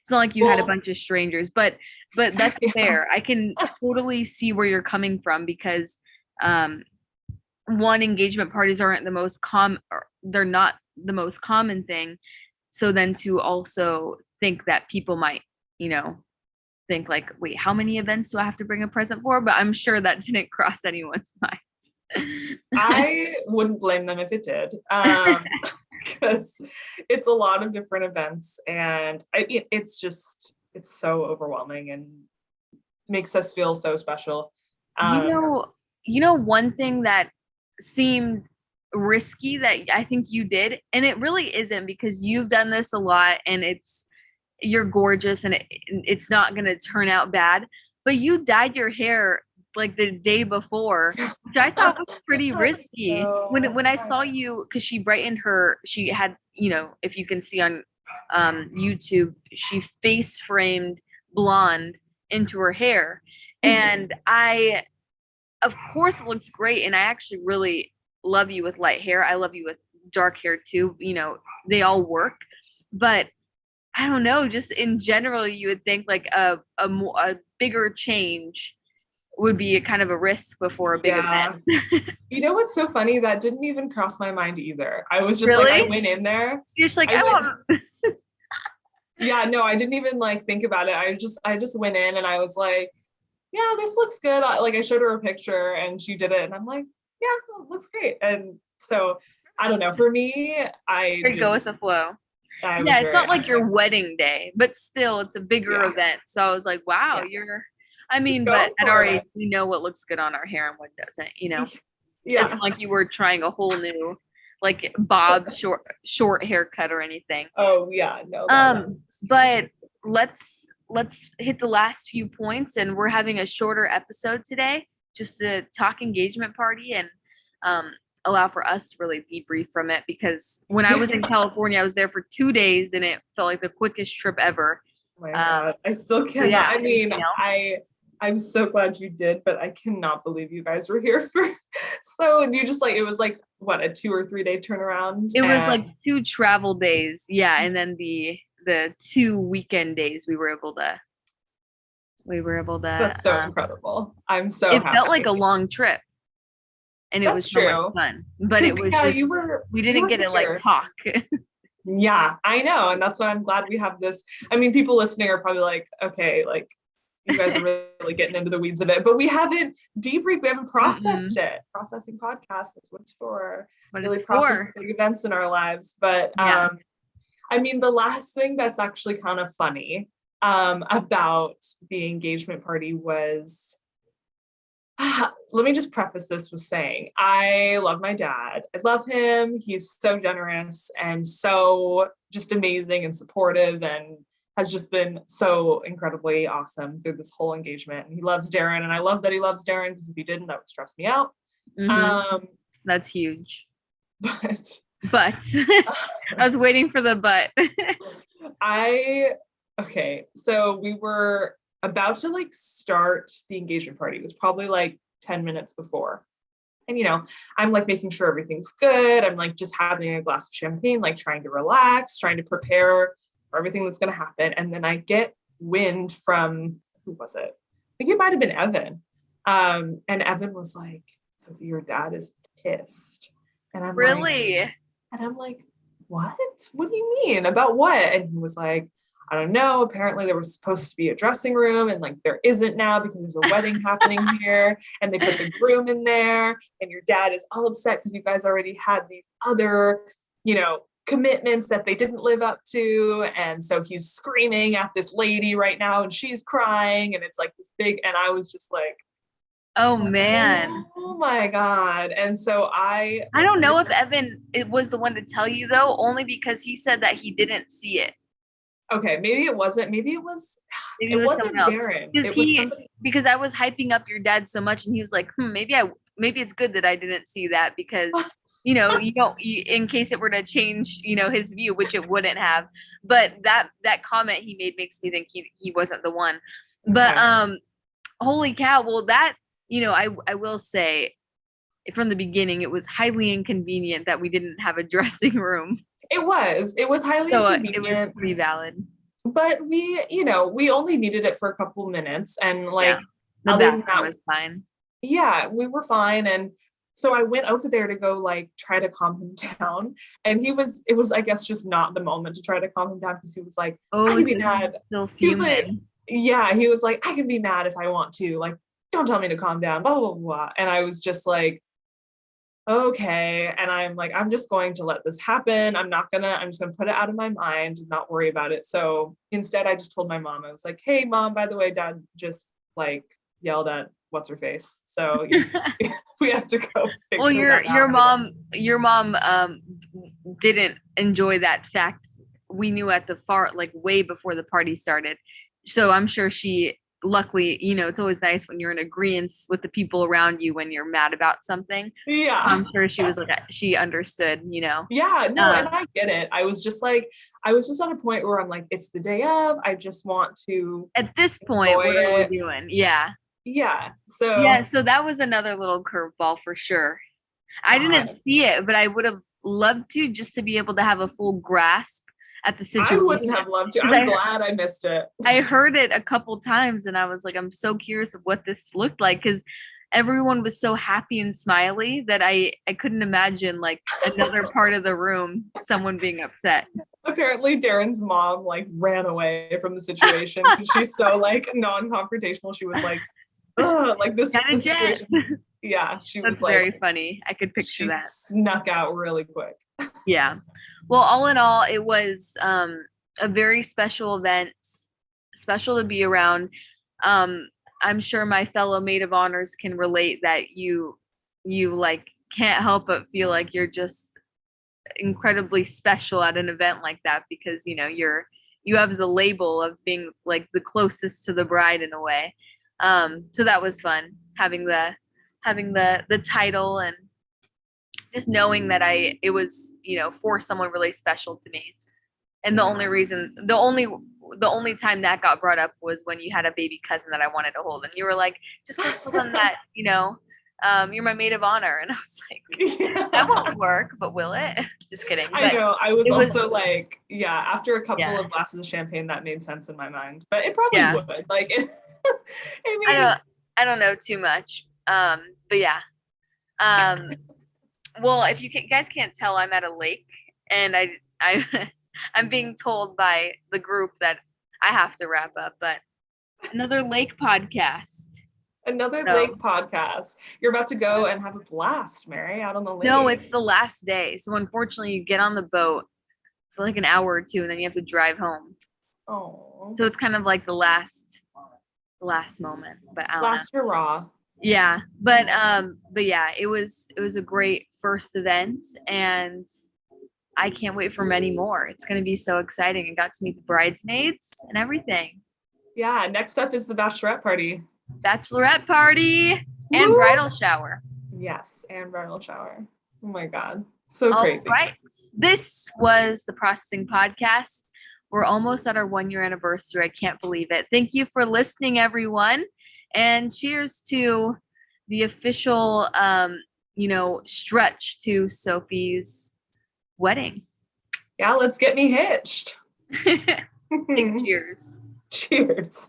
Speaker 1: it's not like you had a
Speaker 2: Well,
Speaker 1: bunch of strangers, but that's
Speaker 2: yeah.
Speaker 1: fair. I can totally see where you're coming from because um one, engagement parties aren't the most they're not the most common thing. So then to also think that people might, you know, think like, wait, how many events do I have to bring a present for? But I'm sure that didn't cross anyone's mind.
Speaker 2: I wouldn't blame them if it did. Because it's a lot of different events and it's so overwhelming and makes us feel so special.
Speaker 1: You
Speaker 2: Um,
Speaker 1: know, one thing that seemed risky that I think you did, and it really isn't because you've done this a lot and you're gorgeous and it's not going to turn out bad, but you dyed your hair like the day before, which I thought was pretty risky. When I saw you, because she had, if you can see on YouTube, she face framed blonde into her hair. And of course, it looks great. And I actually really love you with light hair. I love you with dark hair too. They all work. But I don't know, just in general, you would think like a bigger change would be a kind of a risk before a big
Speaker 2: yeah.
Speaker 1: event.
Speaker 2: You know what's so funny? That didn't even cross my mind either. I was just like, I
Speaker 1: Really?
Speaker 2: went in there.
Speaker 1: You're just like,
Speaker 2: I
Speaker 1: I
Speaker 2: went,
Speaker 1: want.
Speaker 2: yeah, no, I didn't even like think about it. I just went in and I was like, yeah, this looks good. Like I showed her a picture and she did it and I'm like, yeah, it looks great. And so I don't know. For me,
Speaker 1: Or go with the flow.
Speaker 2: I was
Speaker 1: Yeah, it's
Speaker 2: very,
Speaker 1: not like your wedding day, but still, it's a bigger
Speaker 2: yeah,
Speaker 1: event. So I was like, wow,
Speaker 2: yeah,
Speaker 1: I
Speaker 2: just
Speaker 1: mean, but
Speaker 2: go
Speaker 1: at our
Speaker 2: for
Speaker 1: age,
Speaker 2: it.
Speaker 1: we know what looks good on our hair and what doesn't. It's
Speaker 2: Yeah.
Speaker 1: not like you were trying a whole new, like, bob short haircut or anything.
Speaker 2: Oh yeah, no, that was
Speaker 1: But let's hit the last few points, and we're having a shorter episode today, just to talk engagement party and um, allow for us to really debrief from it. Because when I was in California, I was there for 2 days, and it felt like the quickest trip ever.
Speaker 2: oh my
Speaker 1: Um,
Speaker 2: God. I still
Speaker 1: so
Speaker 2: cannot.
Speaker 1: yeah,
Speaker 2: I mean,
Speaker 1: anything else?
Speaker 2: I'm so glad you did, but I cannot believe you guys were here for so and you just like it was like what a 2 or 3 day turnaround
Speaker 1: It was like
Speaker 2: and
Speaker 1: 2 travel days, yeah, and then the 2 weekend days we were able to
Speaker 2: that's so incredible. I'm so
Speaker 1: it felt like
Speaker 2: happy.
Speaker 1: a long trip and it was
Speaker 2: That's
Speaker 1: so much
Speaker 2: true.
Speaker 1: fun. But it
Speaker 2: Because
Speaker 1: was
Speaker 2: yeah,
Speaker 1: just we
Speaker 2: you
Speaker 1: didn't
Speaker 2: were
Speaker 1: get to like
Speaker 2: here.
Speaker 1: talk.
Speaker 2: Yeah, I know. And that's why I'm glad we have this. I mean, people listening are probably like, okay, like you guys are really getting into the weeds of it, but we haven't debriefed, we haven't processed
Speaker 1: Mm-mm.
Speaker 2: it. Processing podcast, that's what it's for.
Speaker 1: What
Speaker 2: Really
Speaker 1: it's
Speaker 2: process
Speaker 1: for.
Speaker 2: big events in our lives. But
Speaker 1: Yeah.
Speaker 2: I mean, the last thing that's actually kind of funny about the engagement party was let me just preface this with saying I love my dad. I love him. He's so generous and so just amazing and supportive and has just been so incredibly awesome through this whole engagement. And he loves Darren, and I love that he loves Darren because if he didn't, that would stress me out.
Speaker 1: Mm-hmm.
Speaker 2: Um,
Speaker 1: That's huge.
Speaker 2: but
Speaker 1: But I was waiting for the but.
Speaker 2: I okay, so we were about to like start the engagement party. It was probably like 10 minutes before. And I'm like making sure everything's good. I'm like just having a glass of champagne, like trying to relax, trying to prepare for everything that's going to happen. And then I get wind from, who was it? I think it might have been Evan. And Evan was like, Sophie, your dad is pissed. And I'm
Speaker 1: Really?
Speaker 2: like, what? What do you mean? About what? And he was like, I don't know. Apparently there was supposed to be a dressing room and like there isn't now because there's a wedding happening here and they put the groom in there and your dad is all upset because you guys already had these other, commitments that they didn't live up to. And so he's screaming at this lady right now and she's crying and it's like this big, and I was just like,
Speaker 1: oh man.
Speaker 2: oh my God. And so I
Speaker 1: don't know if Evan was the one to tell you though, only because he said that he didn't see it.
Speaker 2: Okay, maybe it wasn't. Maybe it wasn't Darren. It was somebody.
Speaker 1: Because I was hyping up your dad so much, and he was like, maybe it's good that I didn't see that because you don't, in case it were to change, his view, which it wouldn't have. But that comment he made makes me think he wasn't the one. But
Speaker 2: Okay.
Speaker 1: Holy cow! Well, that I will say, from the beginning, it was highly inconvenient that we didn't have a dressing room.
Speaker 2: It was highly inconvenient.
Speaker 1: It was pretty valid.
Speaker 2: But we only needed it for a couple minutes, and like
Speaker 1: the
Speaker 2: other than
Speaker 1: bathroom
Speaker 2: that,
Speaker 1: was fine.
Speaker 2: Yeah, we were fine, and so I went over there to go like try to calm him down, and it was I guess just not the moment to try to calm him down because he was like, I can be mad.
Speaker 1: Still
Speaker 2: He was like,
Speaker 1: fuming.
Speaker 2: yeah, he was like, I can be mad if I want to, like, don't tell me to calm down, blah blah blah. And I was just like, okay. And I'm like, I'm just going to let this happen. I'm just gonna put it out of my mind and not worry about it. So instead I just told my mom, I was like, hey mom, by the way, dad just like yelled at what's her face. So we have to go figure
Speaker 1: well,
Speaker 2: that out.
Speaker 1: your mom didn't enjoy that fact. We knew at the way before the party started. So I'm sure she, luckily, it's always nice when you're in agreement with the people around you when you're mad about something.
Speaker 2: Yeah.
Speaker 1: I'm sure she was like, she understood,
Speaker 2: Yeah, no, and I get it. I was just at a point where I'm like, it's the day of, I just want to
Speaker 1: at this point, what are we doing? Yeah. So that was another little curveball for sure. I didn't see it, but I would have loved to, just to be able to have a full grasp at the situation.
Speaker 2: I wouldn't have loved to. I'm glad I missed it.
Speaker 1: I heard it a couple times and I was like, I'm so curious of what this looked like because everyone was so happy and smiley that I couldn't imagine like another part of the room, someone being upset.
Speaker 2: Apparently Darren's mom like ran away from the situation because she's so like non-confrontational. She was like, like this situation. Yeah, she was like,
Speaker 1: very funny. I could picture that.
Speaker 2: Snuck out really quick.
Speaker 1: Yeah. Well, all in all, it was a very special event, special to be around. I'm sure my fellow maid of honors can relate that you like can't help but feel like you're just incredibly special at an event like that because you have the label of being like the closest to the bride in a way. So that was fun having the title and just knowing that it was for someone really special to me. And the only time that got brought up was when you had a baby cousin that I wanted to hold and you were like, just go tell them that you're my maid of honor. And I was like, that won't work, but will it? Just kidding.
Speaker 2: I know. I was also like, yeah, after a couple of glasses of champagne, that made sense in my mind, but it probably would. Like,
Speaker 1: I don't know too much. But yeah. Well, if you guys can't tell, I'm at a lake and I'm being told by the group that I have to wrap up, but another lake podcast.
Speaker 2: Lake podcast. You're about to go and have a blast, Mary, out on the lake.
Speaker 1: No, it's the last day. So unfortunately you get on the boat for like an hour or two and then you have to drive home.
Speaker 2: Oh.
Speaker 1: So it's kind of like the last moment, but I don't know.
Speaker 2: Hurrah.
Speaker 1: Yeah. But yeah, it was a great first event and I can't wait for many more. It's going to be so exciting. I got to meet the bridesmaids and everything.
Speaker 2: Yeah. Next up is the bachelorette party.
Speaker 1: Bachelorette party and Woo! Bridal shower.
Speaker 2: Yes. And bridal shower. Oh my God. So crazy.
Speaker 1: All right. This was the Processing Podcast. We're almost at our 1-year anniversary. I can't believe it. Thank you for listening, everyone. And cheers to the official, stretch to Sophie's wedding.
Speaker 2: Yeah, let's get me hitched.
Speaker 1: Big cheers.
Speaker 2: Cheers.